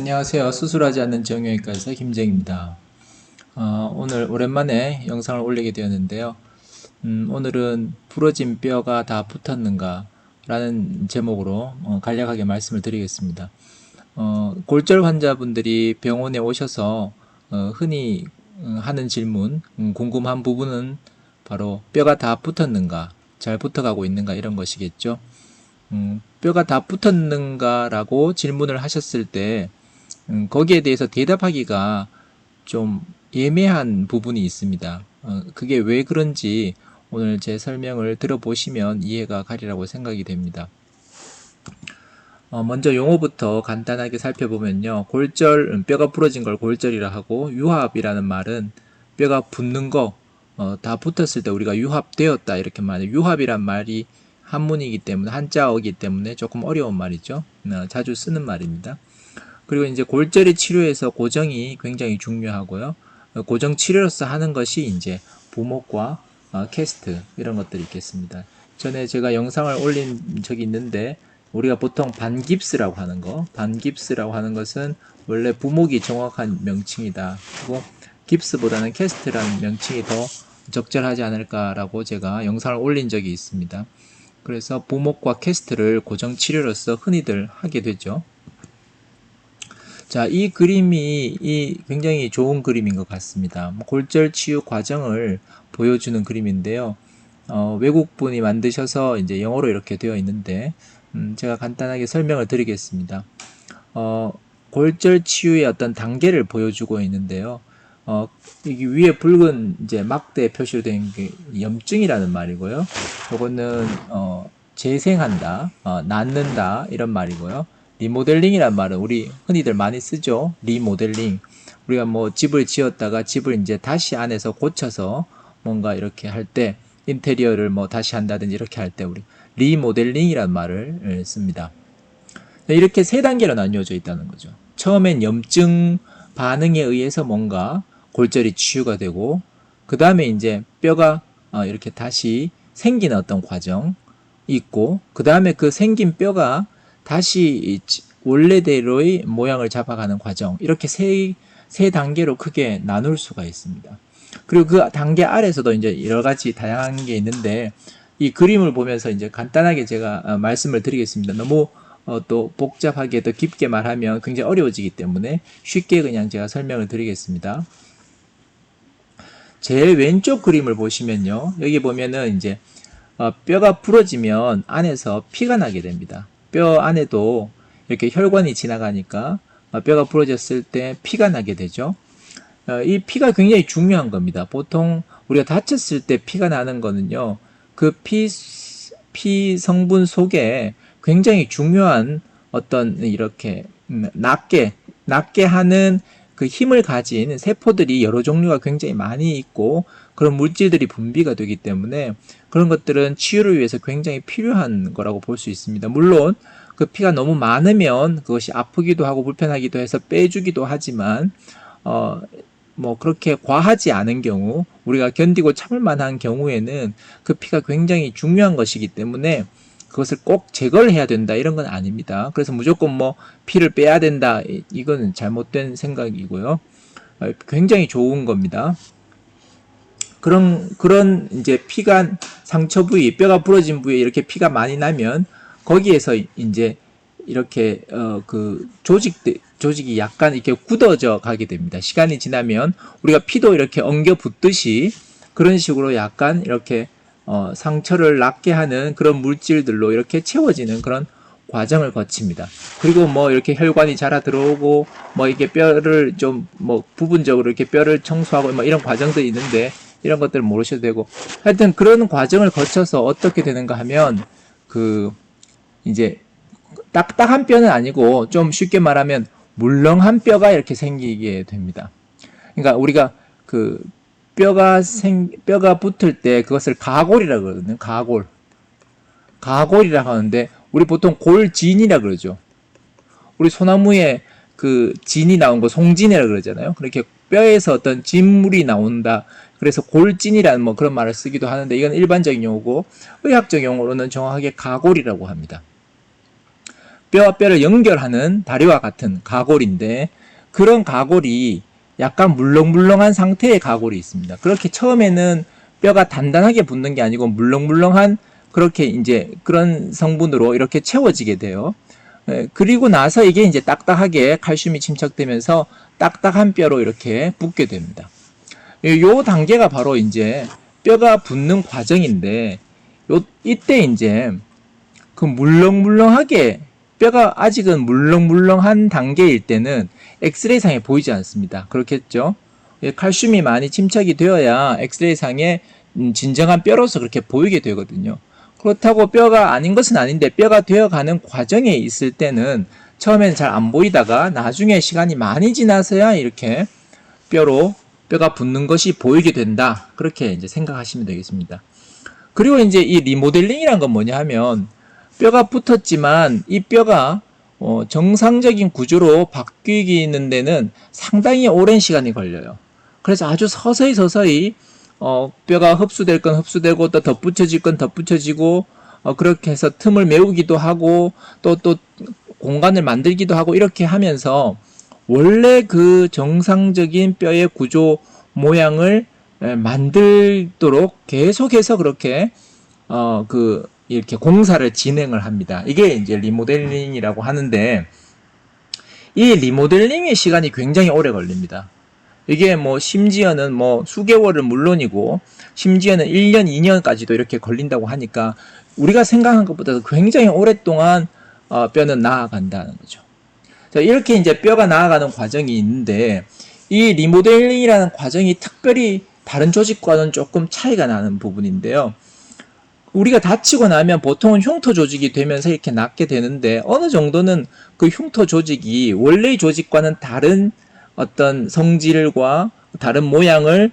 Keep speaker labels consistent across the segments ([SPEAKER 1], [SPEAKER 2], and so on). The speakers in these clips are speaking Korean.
[SPEAKER 1] 안녕하세요. 수술하지 않는 정형외과 의사 김정입니다. 오늘 오랜만에 영상을 올리게 되었는데요. 오늘은 부러진 뼈가 다 붙었는가 라는 제목으로 간략하게 말씀을 드리겠습니다. 골절 환자분들이 병원에 오셔서 흔히 하는 질문, 궁금한 부분은 바로 뼈가 다 붙었는가, 잘 붙어가고 있는가 이런 것이겠죠. 뼈가 다 붙었는가 라고 질문을 하셨을 때 거기에 대해서 대답하기가 좀 예매한 부분이 있습니다. 그게 왜 그런지 오늘 제 설명을 들어보시면 이해가 가리라고 생각이 됩니다. 먼저 용어부터 간단하게 살펴보면요. 골절, 뼈가 부러진 걸 골절이라 하고, 유합이라는 말은 뼈가 붙는 거, 다 붙었을 때 우리가 유합되었다 이렇게 말해요. 유합이란 말이 한문이기 때문에, 한자어이기 때문에 조금 어려운 말이죠. 자주 쓰는 말입니다. 그리고 이제 골절의 치료에서 고정이 굉장히 중요하고요. 고정 치료로서 하는 것이 이제 부목과 캐스트 이런 것들이 있겠습니다. 전에 제가 영상을 올린 적이 있는데 우리가 보통 반깁스라고 하는 거, 반깁스라고 하는 것은 원래 부목이 정확한 명칭이다. 그리고 깁스보다는 캐스트라는 명칭이 더 적절하지 않을까라고 제가 영상을 올린 적이 있습니다. 그래서 부목과 캐스트를 고정 치료로서 흔히들 하게 되죠. 자, 이 그림이 굉장히 좋은 그림인 것 같습니다. 골절 치유 과정을 보여주는 그림인데요. 외국분이 만드셔서 이제 영어로 이렇게 되어 있는데, 제가 간단하게 설명을 드리겠습니다. 골절 치유의 어떤 단계를 보여주고 있는데요. 여기 위에 붉은 이제 막대 표시로 된 게 염증이라는 말이고요. 이거는 재생한다, 낫는다 이런 말이고요. 리모델링이란 말은 우리 흔히들 많이 쓰죠. 리모델링. 우리가 뭐 집을 지었다가 집을 이제 다시 안에서 고쳐서 뭔가 이렇게 할 때 인테리어를 뭐 다시 한다든지 이렇게 할 때 우리 리모델링이란 말을 씁니다. 이렇게 세 단계로 나뉘어져 있다는 거죠. 처음엔 염증 반응에 의해서 뭔가 골절이 치유가 되고, 그 다음에 이제 뼈가 이렇게 다시 생기는 어떤 과정 있고, 그 다음에 그 생긴 뼈가 다시 원래대로의 모양을 잡아가는 과정, 이렇게 세 단계로 크게 나눌 수가 있습니다. 그리고 그 단계 아래서도 이제 여러 가지 다양한 게 있는데, 이 그림을 보면서 이제 간단하게 제가 말씀을 드리겠습니다. 너무 또 복잡하게 더 깊게 말하면 굉장히 어려워지기 때문에 쉽게 그냥 제가 설명을 드리겠습니다. 제일 왼쪽 그림을 보시면요. 여기 보면은 이제 뼈가 부러지면 안에서 피가 나게 됩니다. 뼈 안에도 이렇게 혈관이 지나가니까 뼈가 부러졌을 때 피가 나게 되죠. 이 피가 굉장히 중요한 겁니다. 보통 우리가 다쳤을 때 피가 나는 거는요. 그 피 성분 속에 굉장히 중요한 어떤 이렇게 낫게 하는 그 힘을 가진 세포들이 여러 종류가 굉장히 많이 있고 그런 물질들이 분비가 되기 때문에 그런 것들은 치유를 위해서 굉장히 필요한 거라고 볼 수 있습니다. 물론 그 피가 너무 많으면 그것이 아프기도 하고 불편하기도 해서 빼주기도 하지만 뭐 그렇게 과하지 않은 경우 우리가 견디고 참을 만한 경우에는 그 피가 굉장히 중요한 것이기 때문에 그것을 꼭 제거를 해야 된다 이런 건 아닙니다. 그래서 무조건 뭐 피를 빼야 된다 이건 잘못된 생각이고요. 굉장히 좋은 겁니다. 그런 이제 피가 상처 부위, 뼈가 부러진 부위에 이렇게 피가 많이 나면 거기에서 이제 이렇게 그 조직이 약간 이렇게 굳어져 가게 됩니다. 시간이 지나면 우리가 피도 이렇게 엉겨 붙듯이 그런 식으로 약간 이렇게 상처를 낫게 하는 그런 물질들로 이렇게 채워지는 그런 과정을 거칩니다. 그리고 뭐 이렇게 혈관이 자라 들어오고 뭐 이게 뼈를 좀 뭐 부분적으로 이렇게 뼈를 청소하고 뭐 이런 과정들이 있는데 이런 것들을 모르셔도 되고 하여튼 그런 과정을 거쳐서 어떻게 되는가 하면 그 이제 딱딱한 뼈는 아니고 좀 쉽게 말하면 물렁한 뼈가 이렇게 생기게 됩니다. 그러니까 우리가 그 뼈가 붙을 때 그것을 가골이라고 그러거든요. 가골이라고 하는데 우리 보통 골진이라 그러죠. 우리 소나무에 그 진이 나온 거 송진이라 그러잖아요. 그렇게 뼈에서 어떤 진물이 나온다. 그래서 골진이라는 뭐 그런 말을 쓰기도 하는데 이건 일반적인 용어고 의학적 용어로는 정확하게 가골이라고 합니다. 뼈와 뼈를 연결하는 다리와 같은 가골인데, 그런 가골이 약간 물렁물렁한 상태의 가골이 있습니다. 그렇게 처음에는 뼈가 단단하게 붙는 게 아니고 물렁물렁한, 그렇게 이제 그런 성분으로 이렇게 채워지게 돼요. 그리고 나서 이게 이제 딱딱하게 칼슘이 침착되면서 딱딱한 뼈로 이렇게 붙게 됩니다. 요 단계가 바로 이제 뼈가 붙는 과정인데, 이때 이제 그 물렁물렁하게, 뼈가 아직은 물렁물렁한 단계일 때는 엑스레이상에 보이지 않습니다. 그렇겠죠? 칼슘이 많이 침착이 되어야 엑스레이상에 진정한 뼈로서 그렇게 보이게 되거든요. 그렇다고 뼈가 아닌 것은 아닌데, 뼈가 되어가는 과정에 있을 때는 처음에는 잘 안 보이다가 나중에 시간이 많이 지나서야 이렇게 뼈가 붙는 것이 보이게 된다. 그렇게 이제 생각하시면 되겠습니다. 그리고 이제 이 리모델링이란 건 뭐냐 하면, 뼈가 붙었지만 이 뼈가 정상적인 구조로 바뀌는 데는 상당히 오랜 시간이 걸려요. 그래서 아주 서서히 뼈가 흡수될 건 흡수되고, 또 덧붙여질 건 덧붙여지고, 그렇게 해서 틈을 메우기도 하고, 또 공간을 만들기도 하고, 이렇게 하면서 원래 그 정상적인 뼈의 구조 모양을 만들도록 계속해서 그렇게 이렇게 공사를 진행을 합니다. 이게 이제 리모델링이라고 하는데, 이 리모델링의 시간이 굉장히 오래 걸립니다. 이게 뭐 심지어는 뭐 수개월은 물론이고, 심지어는 1년, 2년까지도 이렇게 걸린다고 하니까 우리가 생각한 것보다 굉장히 오랫동안 뼈는 나아간다는 거죠. 자, 이렇게 이제 뼈가 나아가는 과정이 있는데, 이 리모델링이라는 과정이 특별히 다른 조직과는 조금 차이가 나는 부분인데요. 우리가 다치고 나면 보통은 흉터 조직이 되면서 이렇게 낫게 되는데, 어느 정도는 그 흉터 조직이 원래의 조직과는 다른 어떤 성질과 다른 모양을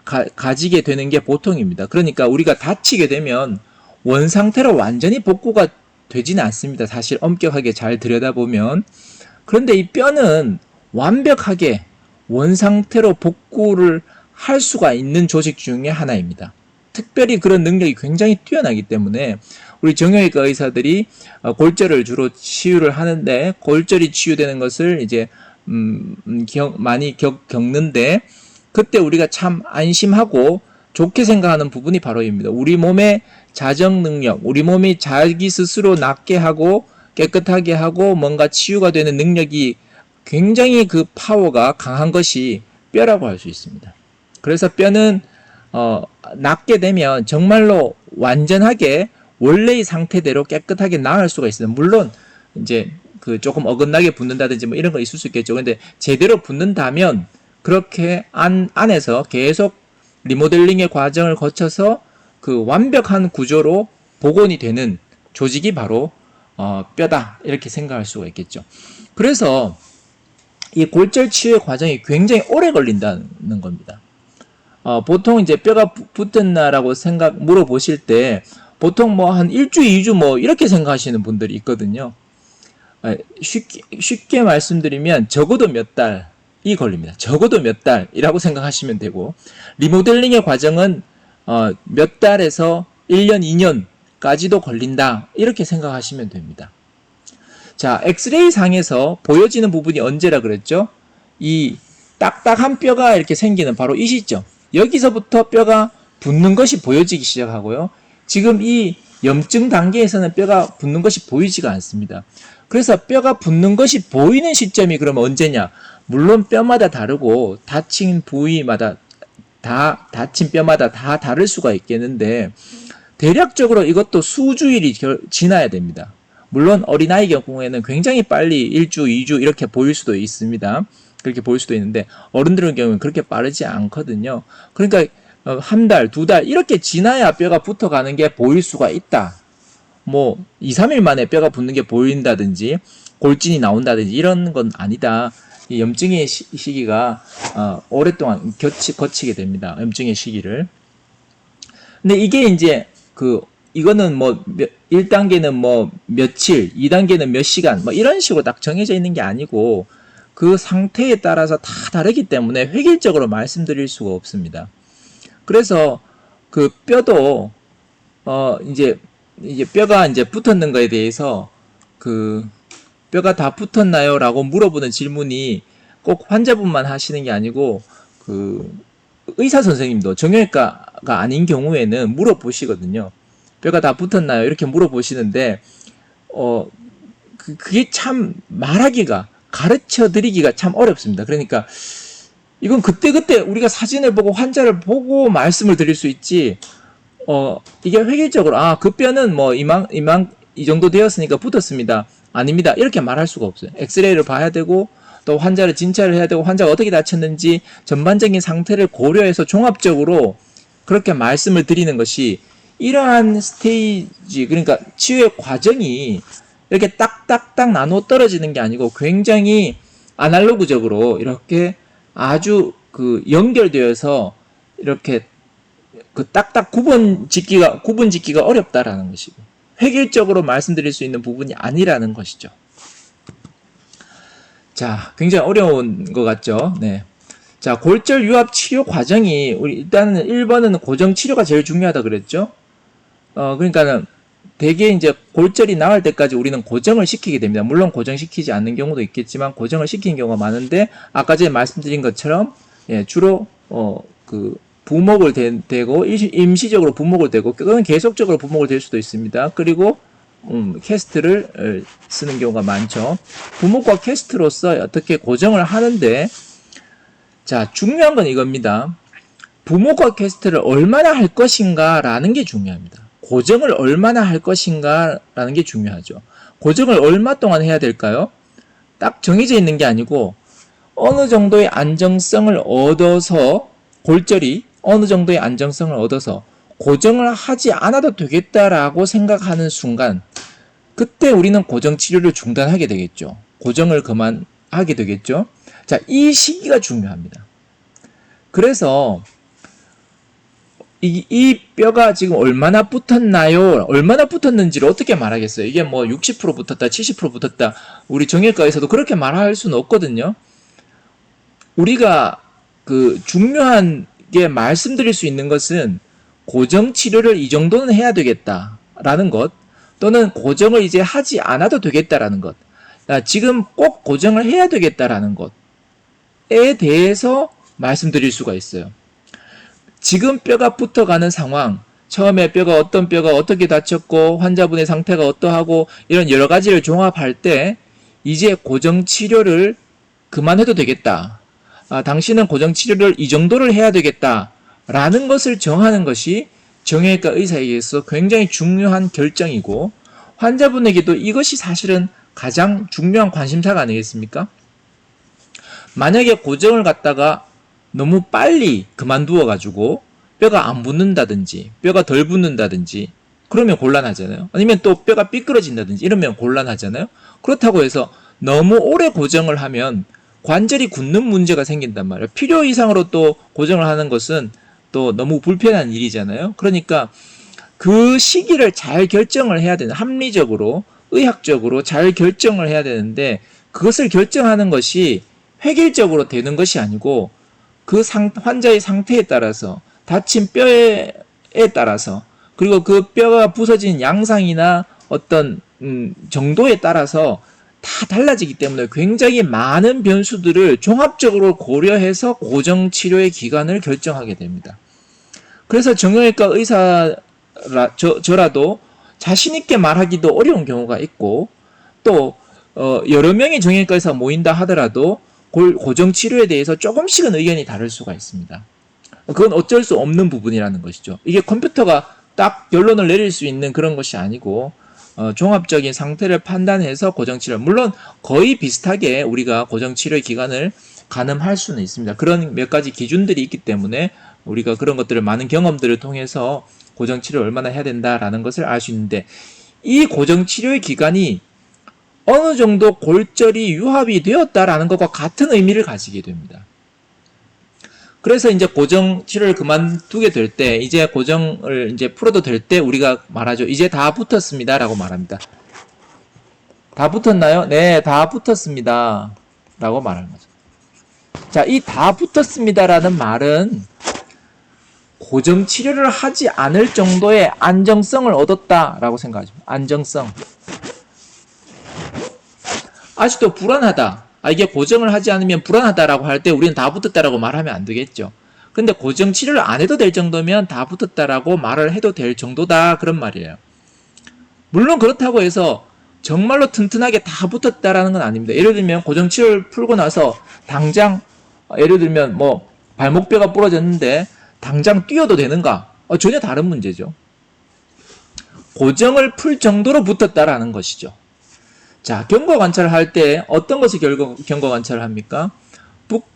[SPEAKER 1] 가지게 되는 게 보통입니다. 그러니까 우리가 다치게 되면 원상태로 완전히 복구가 되지는 않습니다. 사실 엄격하게 잘 들여다보면. 그런데 이 뼈는 완벽하게 원상태로 복구를 할 수가 있는 조직 중에 하나입니다. 특별히 그런 능력이 굉장히 뛰어나기 때문에 우리 정형외과 의사들이 골절을 주로 치유를 하는데, 골절이 치유되는 것을 이제 많이 겪는데, 그때 우리가 참 안심하고 좋게 생각하는 부분이 바로 입니다. 우리 몸의 자정 능력, 우리 몸이 자기 스스로 낫게 하고 깨끗하게 하고 뭔가 치유가 되는 능력이 굉장히 그 파워가 강한 것이 뼈라고 할 수 있습니다. 그래서 뼈는 낫게 되면 정말로 완전하게 원래의 상태대로 깨끗하게 나을 수가 있어요. 물론 이제 그 조금 어긋나게 붙는다든지 뭐 이런 거 있을 수 있겠죠. 근데 제대로 붙는다면 그렇게 안에서 계속 리모델링의 과정을 거쳐서 그 완벽한 구조로 복원이 되는 조직이 바로 뼈다, 이렇게 생각할 수가 있겠죠. 그래서 이 골절 치유의 과정이 굉장히 오래 걸린다는 겁니다. 보통 이제 뼈가 붙었나라고 물어보실 때 보통 뭐 한 1주, 2주 뭐 이렇게 생각하시는 분들이 있거든요. 쉽게 말씀드리면 적어도 몇 달이 걸립니다. 적어도 몇 달이라고 생각하시면 되고, 리모델링의 과정은 몇 달에서 1년, 2년까지도 걸린다, 이렇게 생각하시면 됩니다. 자, 엑스레이 상에서 보여지는 부분이 언제라 그랬죠? 이 딱딱한 뼈가 이렇게 생기는 바로 이 시점, 여기서부터 뼈가 붙는 것이 보여지기 시작하고요. 지금 이 염증 단계에서는 뼈가 붙는 것이 보이지가 않습니다. 그래서 뼈가 붙는 것이 보이는 시점이 그러면 언제냐? 물론 뼈마다 다르고 다친 부위마다 다친 뼈마다 다 다를 수가 있겠는데, 대략적으로 이것도 수주일이 지나야 됩니다. 물론 어린아이 경우에는 굉장히 빨리 1주, 2주 이렇게 보일 수도 있습니다. 그렇게 보일 수도 있는데, 어른들의 경우는 그렇게 빠르지 않거든요. 그러니까 한 달, 두 달 이렇게 지나야 뼈가 붙어가는 게 보일 수가 있다. 뭐 2, 3일 만에 뼈가 붙는 게 보인다든지 골진이 나온다든지 이런 건 아니다. 이 염증의 시기가 오랫동안 거치게 됩니다. 염증의 시기를. 근데 이게 이제 이거는 뭐 1단계는 뭐 며칠, 2단계는 몇 시간 뭐 이런 식으로 딱 정해져 있는 게 아니고, 그 상태에 따라서 다 다르기 때문에 획일적으로 말씀드릴 수가 없습니다. 그래서 그 뼈도 이제 뼈가 이제 붙었는 거에 대해서 그 뼈가 다 붙었나요? 라고 물어보는 질문이 꼭 환자분만 하시는 게 아니고 그 의사 선생님도 정형외과가 아닌 경우에는 물어보시거든요. 뼈가 다 붙었나요? 이렇게 물어보시는데 그게 참 말하기가 가르쳐 드리기가 참 어렵습니다. 그러니까 이건 그때그때 우리가 사진을 보고 환자를 보고 말씀을 드릴 수 있지 이게 획일적으로 그 뼈는 뭐 이 정도 되었으니까 붙었습니다. 아닙니다. 이렇게 말할 수가 없어요. 엑스레이를 봐야 되고 또 환자를 진찰을 해야 되고 환자가 어떻게 다쳤는지 전반적인 상태를 고려해서 종합적으로 그렇게 말씀을 드리는 것이 이러한 스테이지 그러니까 치유의 과정이 이렇게 딱딱딱 나눠 떨어지는 게 아니고 굉장히 아날로그적으로 이렇게 아주 그 연결되어서 이렇게 그 딱딱 구분 짓기가 어렵다라는 것이고 획일적으로 말씀드릴 수 있는 부분이 아니라는 것이죠. 자, 굉장히 어려운 것 같죠? 네. 자, 골절 유합 치료 과정이 우리 일단은 1번은 고정 치료가 제일 중요하다 그랬죠? 그러니까는 대개 이제 골절이 나을 때까지 우리는 고정을 시키게 됩니다. 물론 고정시키지 않는 경우도 있겠지만 고정을 시키는 경우가 많은데 아까 전에 말씀드린 것처럼 주로 그 부목을 대고 임시적으로 부목을 대고 또는 계속적으로 부목을 댈 수도 있습니다. 그리고 캐스트를 쓰는 경우가 많죠. 부목과 캐스트로서 어떻게 고정을 하는데 자 중요한 건 이겁니다. 부목과 캐스트를 얼마나 할 것인가 라는 게 중요합니다. 고정을 얼마나 할 것인가 라는 게 중요하죠. 고정을 얼마 동안 해야 될까요? 딱 정해져 있는 게 아니고 어느 정도의 안정성을 얻어서 골절이 어느 정도의 안정성을 얻어서 고정을 하지 않아도 되겠다라고 생각하는 순간 그때 우리는 고정 치료를 중단하게 되겠죠. 고정을 그만하게 되겠죠. 자, 이 시기가 중요합니다. 그래서 이 뼈가 지금 얼마나 붙었나요? 얼마나 붙었는지를 어떻게 말하겠어요? 이게 뭐 60% 붙었다, 70% 붙었다. 우리 정형외과에서도 그렇게 말할 수는 없거든요. 우리가 그 중요한 게 말씀드릴 수 있는 것은 고정 치료를 이 정도는 해야 되겠다라는 것, 또는 고정을 이제 하지 않아도 되겠다라는 것, 지금 꼭 고정을 해야 되겠다라는 것에 대해서 말씀드릴 수가 있어요. 지금 뼈가 붙어가는 상황, 처음에 어떤 뼈가 어떻게 다쳤고 환자분의 상태가 어떠하고 이런 여러 가지를 종합할 때 이제 고정 치료를 그만해도 되겠다. 당신은 고정 치료를 이 정도를 해야 되겠다. 라는 것을 정하는 것이 정형외과 의사에게서 굉장히 중요한 결정이고 환자분에게도 이것이 사실은 가장 중요한 관심사가 아니겠습니까? 만약에 고정을 갖다가 너무 빨리 그만두어가지고 뼈가 안 붙는다든지 뼈가 덜 붙는다든지 그러면 곤란하잖아요. 아니면 또 뼈가 삐뚤어진다든지 이러면 곤란하잖아요. 그렇다고 해서 너무 오래 고정을 하면 관절이 굳는 문제가 생긴단 말이에요. 필요 이상으로 또 고정을 하는 것은 또 너무 불편한 일이잖아요. 그러니까 그 시기를 잘 결정을 해야 되는 합리적으로 의학적으로 잘 결정을 해야 되는데 그것을 결정하는 것이 획일적으로 되는 것이 아니고 그 환자의 상태에 따라서 다친 뼈에 따라서 그리고 그 뼈가 부서진 양상이나 어떤 정도에 따라서 다 달라지기 때문에 굉장히 많은 변수들을 종합적으로 고려해서 고정 치료의 기간을 결정하게 됩니다. 그래서 정형외과 저라도 자신 있게 말하기도 어려운 경우가 있고 또 여러 명의 정형외과 의사가 모인다 하더라도 고정 치료에 대해서 조금씩은 의견이 다를 수가 있습니다. 그건 어쩔 수 없는 부분이라는 것이죠. 이게 컴퓨터가 딱 결론을 내릴 수 있는 그런 것이 아니고 종합적인 상태를 판단해서 고정치료 물론 거의 비슷하게 우리가 고정치료의 기간을 가늠할 수는 있습니다. 그런 몇 가지 기준들이 있기 때문에 우리가 그런 것들을 많은 경험들을 통해서 고정치료를 얼마나 해야 된다라는 것을 알 수 있는데 이 고정치료의 기간이 어느 정도 골절이 유합이 되었다라는 것과 같은 의미를 가지게 됩니다. 그래서 이제 고정 치료를 그만두게 될 때, 이제 고정을 이제 풀어도 될 때 우리가 말하죠. 이제 다 붙었습니다. 라고 말합니다. 다 붙었나요? 네, 다 붙었습니다. 라고 말하는 거죠. 자, 이 다 붙었습니다. 라는 말은 고정 치료를 하지 않을 정도의 안정성을 얻었다. 라고 생각하죠. 안정성. 아직도 불안하다. 이게 고정을 하지 않으면 불안하다라고 할 때 우리는 다 붙었다라고 말하면 안 되겠죠. 근데 고정 치료를 안 해도 될 정도면 다 붙었다라고 말을 해도 될 정도다. 그런 말이에요. 물론 그렇다고 해서 정말로 튼튼하게 다 붙었다라는 건 아닙니다. 예를 들면 고정 치료를 풀고 나서 당장 예를 들면 뭐 발목뼈가 부러졌는데 당장 뛰어도 되는가? 전혀 다른 문제죠. 고정을 풀 정도로 붙었다라는 것이죠. 자, 경과 관찰을 할 때 어떤 것을 경과 관찰을 합니까?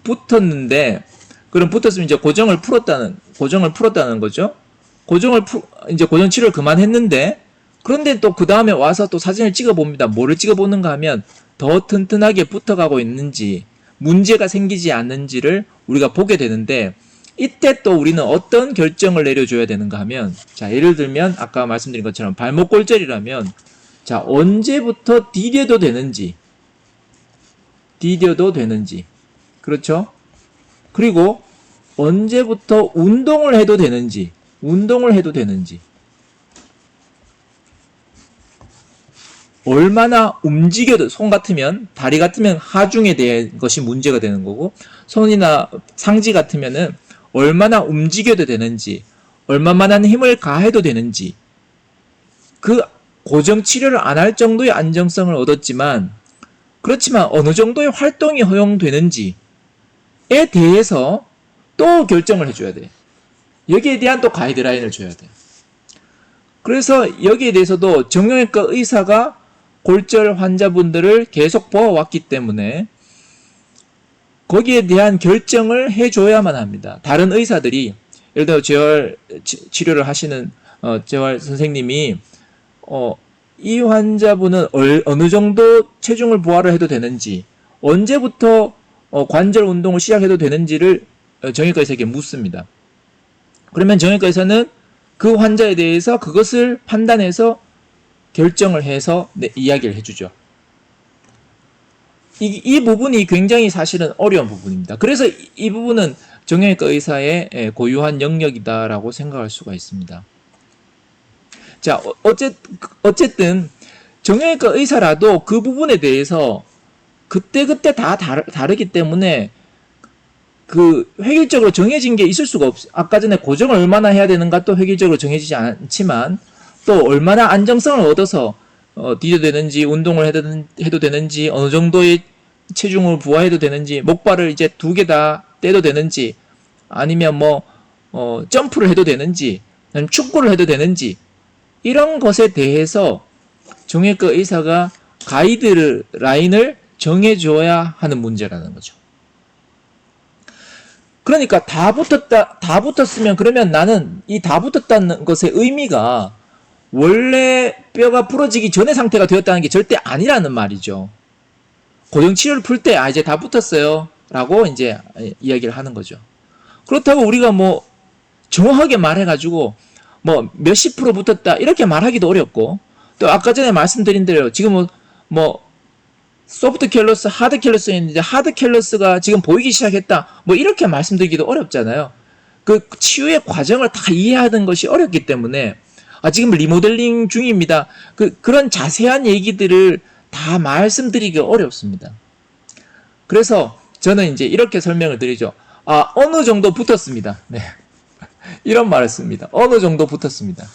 [SPEAKER 1] 붙었는데, 그럼 붙었으면 이제 고정을 풀었다는 거죠. 이제 고정 치료를 그만했는데, 그런데 또 그 다음에 와서 또 사진을 찍어 봅니다. 뭐를 찍어 보는가 하면 더 튼튼하게 붙어가고 있는지, 문제가 생기지 않는지를 우리가 보게 되는데, 이때 또 우리는 어떤 결정을 내려줘야 되는가 하면, 자, 예를 들면 아까 말씀드린 것처럼 발목 골절이라면, 자, 언제부터 디뎌도 되는지, 그렇죠? 그리고 언제부터 운동을 해도 되는지, 얼마나 움직여도, 손 같으면, 다리 같으면 하중에 대한 것이 문제가 되는 거고, 손이나 상지 같으면은 얼마나 움직여도 되는지, 얼마만한 힘을 가해도 되는지, 그 고정 치료를 안 할 정도의 안정성을 얻었지만, 그렇지만 어느 정도의 활동이 허용되는지에 대해서 또 결정을 해줘야 돼. 여기에 대한 또 가이드라인을 줘야 돼. 그래서 여기에 대해서도 정형외과 의사가 골절 환자분들을 계속 보아왔기 때문에 거기에 대한 결정을 해줘야만 합니다. 다른 의사들이, 예를 들어 재활 치료를 하시는 재활 선생님이 이 환자분은 어느 정도 체중을 부하를 해도 되는지, 언제부터 관절 운동을 시작해도 되는지를 정형외과 의사에게 묻습니다. 그러면 정형외과 의사는 그 환자에 대해서 그것을 판단해서 결정을 해서 이야기를 해주죠. 이 부분이 굉장히 사실은 어려운 부분입니다. 그래서 이 부분은 정형외과 의사의 고유한 영역이다라고 생각할 수가 있습니다. 자, 어쨌든 정형외과 의사라도 그 부분에 대해서 그때그때 다 다르기 때문에 그 획일적으로 정해진 게 있을 수가 없어요. 아까 전에 고정을 얼마나 해야 되는가 또 획일적으로 정해지지 않지만, 또 얼마나 안정성을 얻어서 디뎌도 되는지, 운동을 해도 되는지, 어느 정도의 체중을 부하해도 되는지, 목발을 이제 2개 다 떼도 되는지, 아니면 점프를 해도 되는지, 아니면 축구를 해도 되는지, 이런 것에 대해서 정형외과 의사가 가이드라인을 정해줘야 하는 문제라는 거죠. 그러니까 다 붙었으면, 그러면 나는 이 다 붙었다는 것의 의미가 원래 뼈가 부러지기 전의 상태가 되었다는 게 절대 아니라는 말이죠. 고정 치료를 풀 때 이제 다 붙었어요 라고 이제 이야기를 하는 거죠. 그렇다고 우리가 정확하게 말해가지고 몇십 프로 붙었다 이렇게 말하기도 어렵고, 또 아까 전에 말씀드린 대로 지금 소프트 캘러스, 하드 캘러스가 있는데 하드 캘러스가 지금 보이기 시작했다 이렇게 말씀드리기도 어렵잖아요. 그 치유의 과정을 다 이해하는 것이 어렵기 때문에 지금 리모델링 중입니다. 그런 자세한 얘기들을 다 말씀드리기가 어렵습니다. 그래서 저는 이제 이렇게 설명을 드리죠. 어느 정도 붙었습니다. 네. 이런 말을 씁니다. 어느 정도 붙었습니다.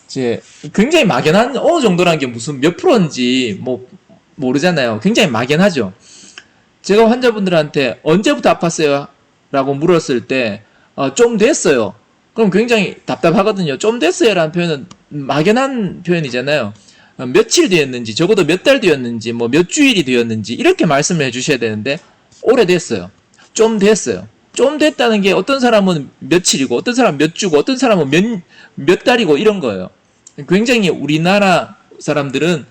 [SPEAKER 1] 이제 굉장히 막연한 어느 정도라는 게 무슨 몇 프로인지 모르잖아요. 굉장히 막연하죠. 제가 환자분들한테 언제부터 아팠어요? 라고 물었을 때 좀 됐어요. 그럼 굉장히 답답하거든요. 좀 됐어요 라는 표현은 막연한 표현이잖아요. 며칠 되었는지, 적어도 몇 달 되었는지, 몇 주일이 되었는지 이렇게 말씀을 해주셔야 되는데 오래됐어요. 좀 됐어요. 좀 됐다는 게 어떤 사람은 며칠이고, 어떤 사람은 몇 주고, 어떤 사람은 몇 달이고 이런 거예요. 굉장히 우리나라 사람들은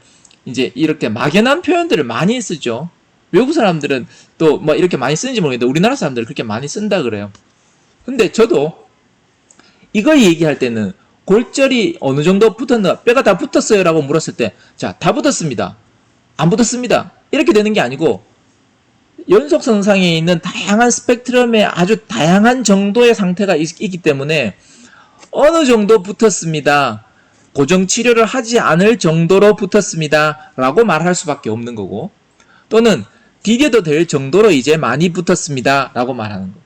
[SPEAKER 1] 이제 이렇게 막연한 표현들을 많이 쓰죠. 외국 사람들은 또 이렇게 많이 쓰는지 모르겠는데 우리나라 사람들은 그렇게 많이 쓴다 그래요. 근데 저도 이걸 얘기할 때는 골절이 어느 정도 붙었나, 뼈가 다 붙었어요 라고 물었을 때, 자, 다 붙었습니다, 안 붙었습니다 이렇게 되는 게 아니고, 연속선상에 있는 다양한 스펙트럼의 아주 다양한 정도의 상태가 있기 때문에 어느 정도 붙었습니다, 고정 치료를 하지 않을 정도로 붙었습니다 라고 말할 수밖에 없는 거고, 또는 디뎌도 될 정도로 이제 많이 붙었습니다 라고 말하는 거.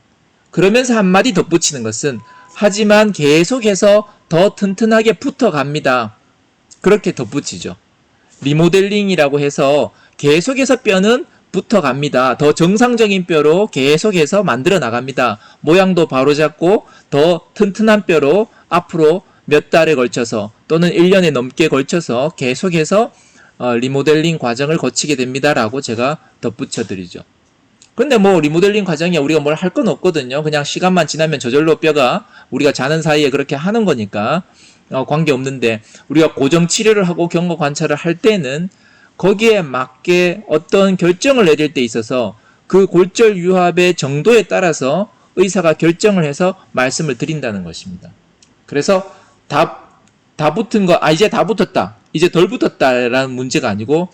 [SPEAKER 1] 그러면서 한마디 덧붙이는 것은 하지만 계속해서 더 튼튼하게 붙어갑니다. 그렇게 덧붙이죠. 리모델링이라고 해서 계속해서 뼈는 붙어갑니다. 더 정상적인 뼈로 계속해서 만들어 나갑니다. 모양도 바로잡고 더 튼튼한 뼈로 앞으로 몇 달에 걸쳐서 또는 1년에 넘게 걸쳐서 계속해서 리모델링 과정을 거치게 됩니다 라고 제가 덧붙여 드리죠. 근데 뭐 리모델링 과정에 우리가 뭘 할 건 없거든요. 그냥 시간만 지나면 저절로 뼈가 우리가 자는 사이에 그렇게 하는 거니까 관계없는데, 우리가 고정 치료를 하고 경과 관찰을 할 때는 거기에 맞게 어떤 결정을 내릴 때 있어서 그 골절 유합의 정도에 따라서 의사가 결정을 해서 말씀을 드린다는 것입니다. 그래서 다 붙은 거, 이제 다 붙었다, 이제 덜 붙었다라는 문제가 아니고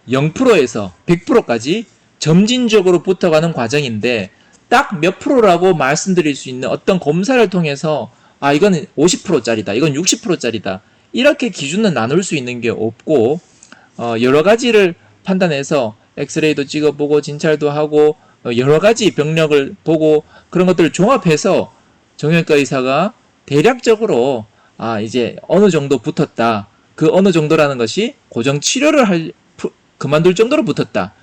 [SPEAKER 1] 0%에서 100%까지 점진적으로 붙어가는 과정인데, 딱 몇 프로라고 말씀드릴 수 있는 어떤 검사를 통해서 이건 50%짜리다, 이건 60%짜리다 이렇게 기준은 나눌 수 있는 게 없고, 여러 가지를 판단해서 엑스레이도 찍어보고 진찰도 하고 여러 가지 병력을 보고 그런 것들을 종합해서 정형외과 의사가 대략적으로 이제 어느 정도 붙었다, 그 어느 정도라는 것이 고정 치료를 그만둘 정도로 붙었다,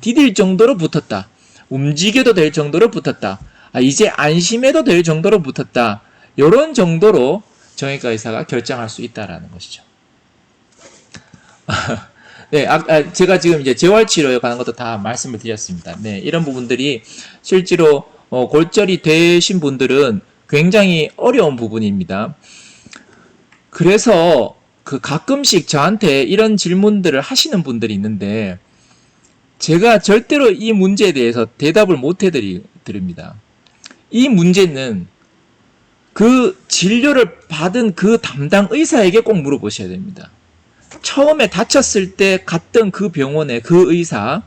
[SPEAKER 1] 디딜 정도로 붙었다, 움직여도 될 정도로 붙었다, 이제 안심해도 될 정도로 붙었다, 이런 정도로 정형외과 의사가 결정할 수 있다라는 것이죠. 네, 제가 지금 이제 재활치료에 관한 것도 다 말씀을 드렸습니다. 네, 이런 부분들이 실제로 골절이 되신 분들은 굉장히 어려운 부분입니다. 그래서 가끔씩 저한테 이런 질문들을 하시는 분들이 있는데, 제가 절대로 이 문제에 대해서 대답을 못 해드립니다. 이 문제는 그 진료를 받은 그 담당 의사에게 꼭 물어보셔야 됩니다. 처음에 다쳤을 때 갔던 그 병원의 그 의사,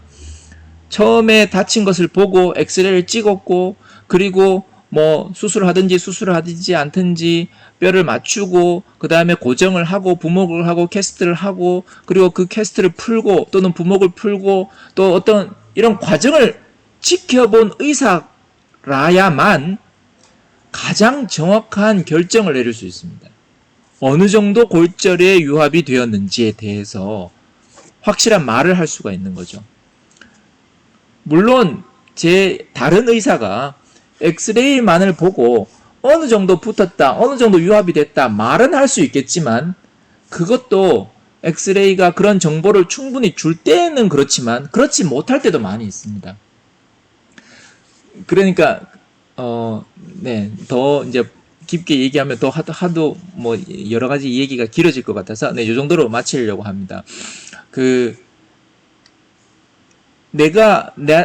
[SPEAKER 1] 처음에 다친 것을 보고 엑스레이를 찍었고, 그리고 뭐 수술을 하든지 않든지 뼈를 맞추고 그 다음에 고정을 하고 부목을 하고 캐스트를 하고, 그리고 그 캐스트를 풀고 또는 부목을 풀고 또 어떤 이런 과정을 지켜본 의사라야만 가장 정확한 결정을 내릴 수 있습니다. 어느 정도 골절에 유합이 되었는지에 대해서 확실한 말을 할 수가 있는 거죠. 물론 제 다른 의사가 엑스레이만을 보고 어느 정도 붙었다, 어느 정도 유합이 됐다 말은 할 수 있겠지만, 그것도 엑스레이가 그런 정보를 충분히 줄 때는 그렇지만 그렇지 못할 때도 많이 있습니다. 그러니까 네, 더 이제 깊게 얘기하면 또 하도 뭐 여러 가지 얘기가 길어질 것 같아서 네, 이 정도로 마치려고 합니다.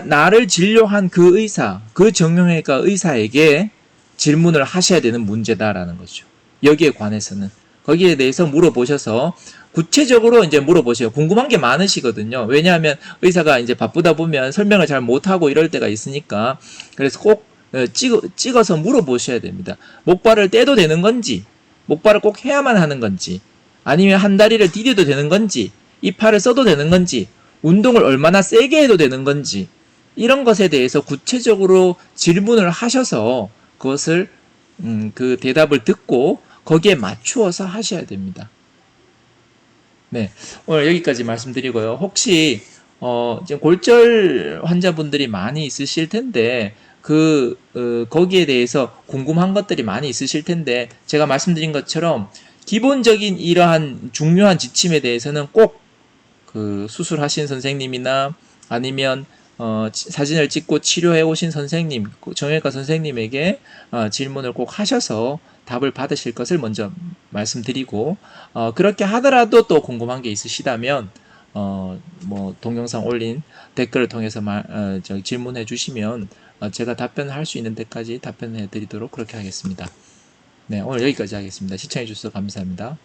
[SPEAKER 1] 나를 진료한 그 의사, 그 정형외과 의사에게 질문을 하셔야 되는 문제다라는 거죠. 여기에 관해서는 거기에 대해서 물어보셔서 구체적으로 이제 물어보세요. 궁금한 게 많으시거든요. 왜냐하면 의사가 이제 바쁘다 보면 설명을 잘 못하고 이럴 때가 있으니까, 그래서 꼭 찍어서 물어보셔야 됩니다. 목발을 떼도 되는 건지, 목발을 꼭 해야만 하는 건지, 아니면 한 다리를 디뎌도 되는 건지, 이 팔을 써도 되는 건지, 운동을 얼마나 세게 해도 되는 건지, 이런 것에 대해서 구체적으로 질문을 하셔서 그것을 그 대답을 듣고 거기에 맞추어서 하셔야 됩니다. 네, 오늘 여기까지 말씀드리고요. 혹시 지금 골절 환자분들이 많이 있으실 텐데 거기에 대해서 궁금한 것들이 많이 있으실 텐데, 제가 말씀드린 것처럼 기본적인 이러한 중요한 지침에 대해서는 꼭 수술하신 선생님이나 아니면 사진을 찍고 치료해 오신 선생님, 정형외과 선생님에게 질문을 꼭 하셔서 답을 받으실 것을 먼저 말씀드리고, 그렇게 하더라도 또 궁금한 게 있으시다면 뭐 동영상 올린 댓글을 통해서 질문해 주시면 제가 답변할 수 있는 데까지 답변해 드리도록 그렇게 하겠습니다. 네, 오늘 여기까지 하겠습니다. 시청해 주셔서 감사합니다.